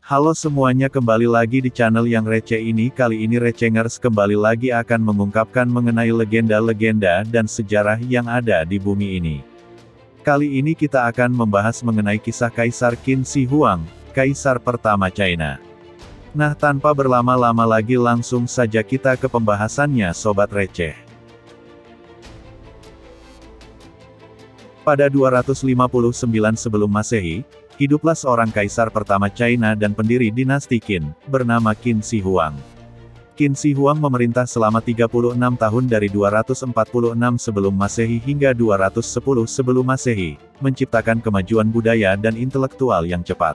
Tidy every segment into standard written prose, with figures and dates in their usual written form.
Halo semuanya, kembali lagi di channel yang receh ini. Kali ini Recengers kembali lagi akan mengungkapkan mengenai legenda-legenda dan sejarah yang ada di bumi ini. Kali ini kita akan membahas mengenai kisah Kaisar Qin Shi Huang, Kaisar pertama China. Nah, tanpa berlama-lama lagi langsung saja kita ke pembahasannya Sobat Receh. Pada 259 sebelum Masehi, hiduplah seorang kaisar pertama China dan pendiri dinasti Qin, bernama Qin Shi Huang. Qin Shi Huang memerintah selama 36 tahun dari 246 sebelum Masehi hingga 210 sebelum Masehi, menciptakan kemajuan budaya dan intelektual yang cepat.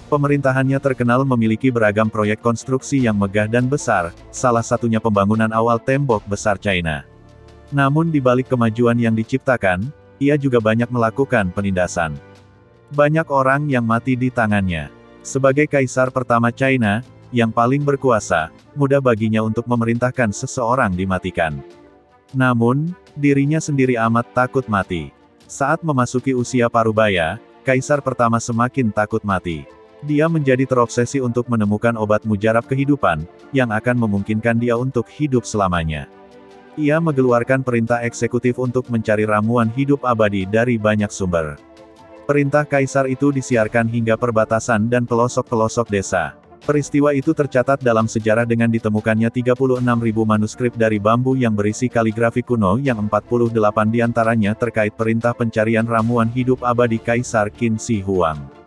Pemerintahannya terkenal memiliki beragam proyek konstruksi yang megah dan besar, salah satunya pembangunan awal tembok besar China. Namun di balik kemajuan yang diciptakan, ia juga banyak melakukan penindasan. Banyak orang yang mati di tangannya. Sebagai kaisar pertama China, yang paling berkuasa, mudah baginya untuk memerintahkan seseorang dimatikan. Namun, dirinya sendiri amat takut mati. Saat memasuki usia parubaya, kaisar pertama semakin takut mati. Dia menjadi terobsesi untuk menemukan obat mujarab kehidupan, yang akan memungkinkan dia untuk hidup selamanya. Ia mengeluarkan perintah eksekutif untuk mencari ramuan hidup abadi dari banyak sumber. Perintah kaisar itu disiarkan hingga perbatasan dan pelosok-pelosok desa. Peristiwa itu tercatat dalam sejarah dengan ditemukannya 36.000 manuskrip dari bambu yang berisi kaligrafi kuno yang 48 diantaranya terkait perintah pencarian ramuan hidup abadi Kaisar Qin Shi Huang.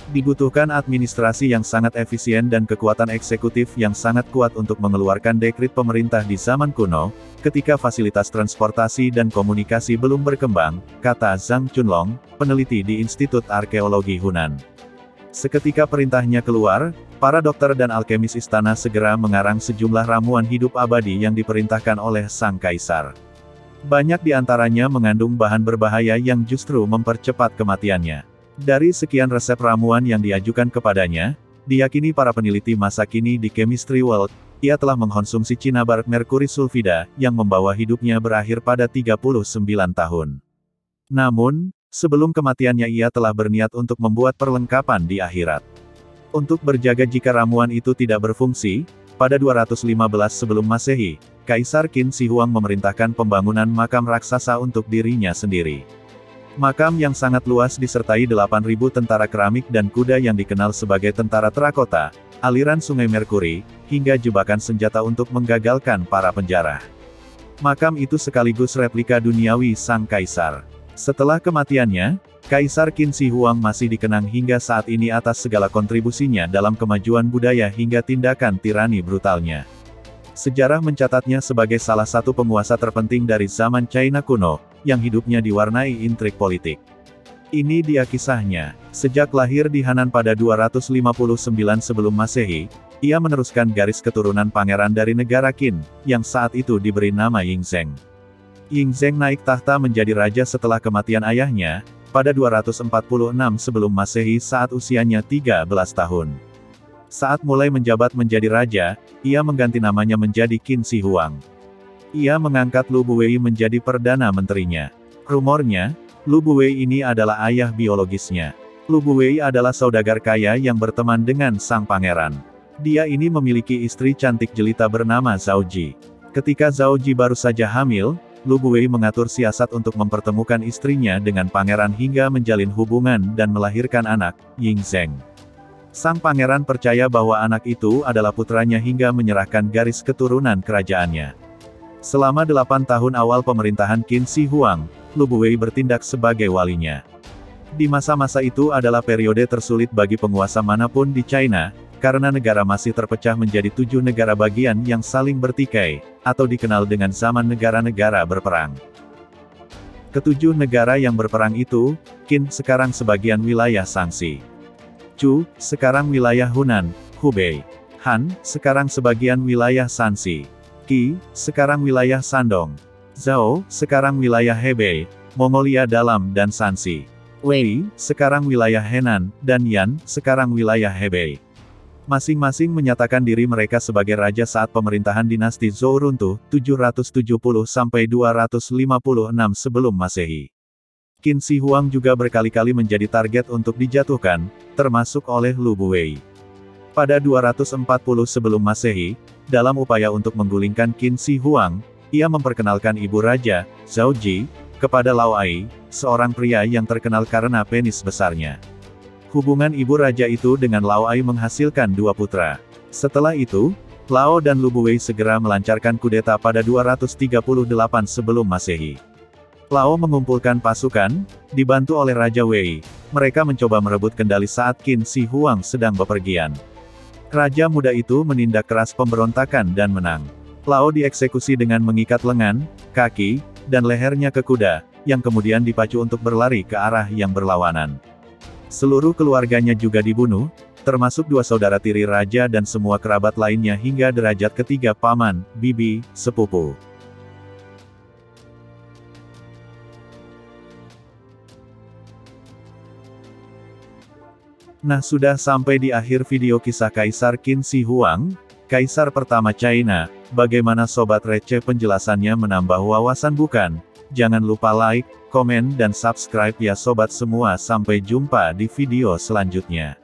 Dibutuhkan administrasi yang sangat efisien dan kekuatan eksekutif yang sangat kuat untuk mengeluarkan dekrit pemerintah di zaman kuno, ketika fasilitas transportasi dan komunikasi belum berkembang, kata Zhang Chunlong, peneliti di Institut Arkeologi Hunan. Seketika perintahnya keluar, para dokter dan alkemis istana segera mengarang sejumlah ramuan hidup abadi yang diperintahkan oleh sang kaisar. Banyak di antaranya mengandung bahan berbahaya yang justru mempercepat kematiannya. Dari sekian resep ramuan yang diajukan kepadanya, diyakini para peneliti masa kini di Chemistry World, ia telah mengkonsumsi cinabar merkuri sulfida, yang membawa hidupnya berakhir pada 39 tahun. Namun, sebelum kematiannya ia telah berniat untuk membuat perlengkapan di akhirat. Untuk berjaga jika ramuan itu tidak berfungsi, pada 215 sebelum Masehi, Kaisar Qin Shi Huang memerintahkan pembangunan makam raksasa untuk dirinya sendiri. Makam yang sangat luas disertai 8.000 tentara keramik dan kuda yang dikenal sebagai tentara terakota, aliran sungai Merkuri, hingga jebakan senjata untuk menggagalkan para penjara. Makam itu sekaligus replika duniawi sang kaisar. Setelah kematiannya, Kaisar Qin Shi Huang masih dikenang hingga saat ini atas segala kontribusinya dalam kemajuan budaya hingga tindakan tirani brutalnya. Sejarah mencatatnya sebagai salah satu penguasa terpenting dari zaman China kuno, yang hidupnya diwarnai intrik politik. Ini dia kisahnya. Sejak lahir di Hanan pada 259 sebelum Masehi, ia meneruskan garis keturunan pangeran dari negara Qin, yang saat itu diberi nama Yingzheng. Yingzheng naik tahta menjadi raja setelah kematian ayahnya, pada 246 sebelum Masehi saat usianya 13 tahun. Saat mulai menjabat menjadi raja, ia mengganti namanya menjadi Qin Shi Huang. Ia mengangkat Lu Buwei menjadi perdana menterinya. Rumornya, Lu Buwei ini adalah ayah biologisnya. Lu Buwei adalah saudagar kaya yang berteman dengan sang pangeran. Dia ini memiliki istri cantik jelita bernama Zhao Ji. Ketika Zhao Ji baru saja hamil, Lu Buwei mengatur siasat untuk mempertemukan istrinya dengan pangeran hingga menjalin hubungan dan melahirkan anak, Yingzheng. Sang pangeran percaya bahwa anak itu adalah putranya hingga menyerahkan garis keturunan kerajaannya. Selama 8 tahun awal pemerintahan Qin Shi Huang, Lu Buwei bertindak sebagai walinya. Di masa-masa itu adalah periode tersulit bagi penguasa manapun di China, karena negara masih terpecah menjadi 7 negara bagian yang saling bertikai, atau dikenal dengan zaman negara-negara berperang. Ketujuh negara yang berperang itu, Qin sekarang sebagian wilayah Shaanxi. Chu, sekarang wilayah Hunan, Hubei. Han, sekarang sebagian wilayah Shanxi. Qi, sekarang wilayah Shandong. Zhao, sekarang wilayah Hebei, Mongolia Dalam dan Shanxi. Wei, sekarang wilayah Henan, dan Yan, sekarang wilayah Hebei. Masing-masing menyatakan diri mereka sebagai raja saat pemerintahan dinasti Zhou runtuh, 770–256 sebelum Masehi. Qin Shi Huang juga berkali-kali menjadi target untuk dijatuhkan, termasuk oleh Lu Buwei. Pada 240 sebelum Masehi, dalam upaya untuk menggulingkan Qin Shi Huang, ia memperkenalkan ibu raja, Zhao Ji, kepada Lao Ai, seorang pria yang terkenal karena penis besarnya. Hubungan ibu raja itu dengan Lao Ai menghasilkan 2 putra. Setelah itu, Lao dan Lu Buwei segera melancarkan kudeta pada 238 sebelum Masehi. Lao mengumpulkan pasukan, dibantu oleh Raja Wei. Mereka mencoba merebut kendali saat Qin Shi Huang sedang bepergian. Raja muda itu menindak keras pemberontakan dan menang. Lao dieksekusi dengan mengikat lengan, kaki, dan lehernya ke kuda, yang kemudian dipacu untuk berlari ke arah yang berlawanan. Seluruh keluarganya juga dibunuh, termasuk 2 saudara tiri raja dan semua kerabat lainnya hingga derajat ketiga paman, bibi, sepupu. Nah, sudah sampai di akhir video kisah Kaisar Qin Shi Huang, Kaisar pertama China. Bagaimana sobat receh, penjelasannya menambah wawasan bukan? Jangan lupa like, komen dan subscribe ya sobat semua. Sampai jumpa di video selanjutnya.